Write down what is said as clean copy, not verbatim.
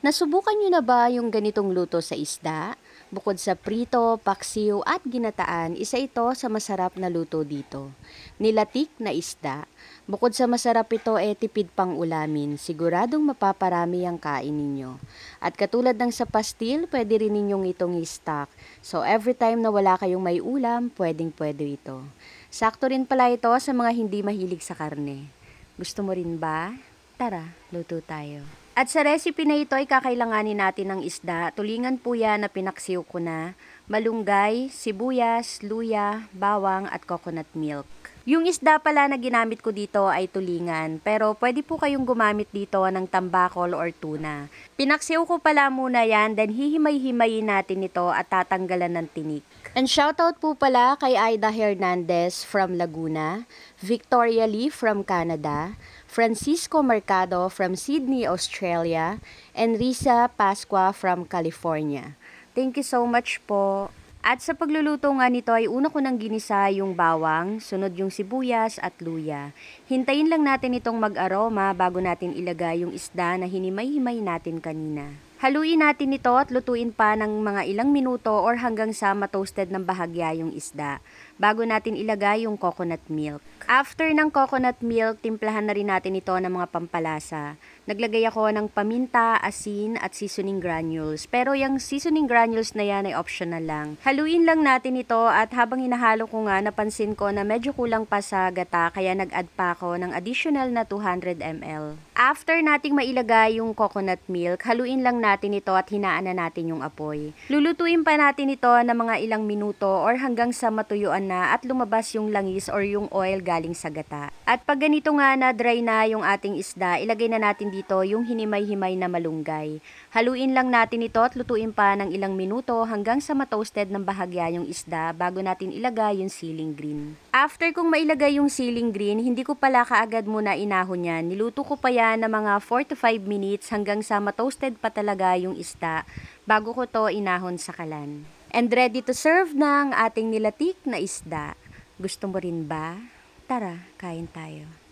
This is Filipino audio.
Nasubukan niyo na ba yung ganitong luto sa isda? Bukod sa prito, paksiw at ginataan, isa ito sa masarap na luto dito. Nilatik na isda. Bukod sa masarap ito, tipid pang ulamin. Siguradong mapaparami ang kain ninyo. At katulad ng sa pastil, pwede rin ninyong itong i-stock. So every time na wala kayong may ulam, pwedeng-pwede ito. Sakto rin pala ito sa mga hindi mahilig sa karne. Gusto mo rin ba? Tara, luto tayo. At sa recipe na ito ay kakailanganin natin ng isda. Tulingan po yan na pinaksiw ko na, malunggay, sibuyas, luya, bawang at coconut milk. Yung isda pala na ginamit ko dito ay tulingan, pero pwede po kayong gumamit dito ng tambakol or tuna. Pinaksiw ko pala muna yan, then hihimay-himayin natin ito at tatanggalan ng tinik. And shoutout po pala kay Aida Hernandez from Laguna, Victoria Lee from Canada, Francisco Mercado from Sydney, Australia, and Risa Pasqua from California. Thank you so much po. At sa pagluluto nga nito ay una ko nang ginisa yung bawang, sunod yung sibuyas at luya. Hintayin lang natin itong mag-aroma bago natin ilagay yung isda na hinimay-himay natin kanina. Haluin natin ito at lutuin pa ng mga ilang minuto or hanggang sa matoasted ng bahagya yung isda bago natin ilagay yung coconut milk. After ng coconut milk, timplahan na rin natin ito ng mga pampalasa. Naglagay ako ng paminta, asin at seasoning granules. Pero yung seasoning granules na yan ay optional lang. Haluin lang natin ito at habang hinahalo ko nga napansin ko na medyo kulang pa sa gata kaya nag-add pa ako ng additional na 200 ml. After nating mailagay yung coconut milk, haluin lang natin ito at hinaan na natin yung apoy. Lulutuin pa natin ito ng mga ilang minuto or hanggang sa matuyuan na at lumabas yung langis or yung oil galing sa gata. At pag ganito nga na dry na yung ating isda, ilagay na natin dito yung hinimay-himay na malunggay. Haluin lang natin ito at lutuin pa ng ilang minuto hanggang sa matoasted ng bahagya yung isda bago natin ilagay yung ceiling green. After kong mailagay yung ceiling green, hindi ko pala kaagad muna inahon yan. Niluto ko pa yan na mga 4 to 5 minutes hanggang sa matoasted pa talaga yung isda bago ko to inahon sa kalan. And ready to serve na ang ating nilatik na isda. Gusto mo rin ba? Tara, kain tayo.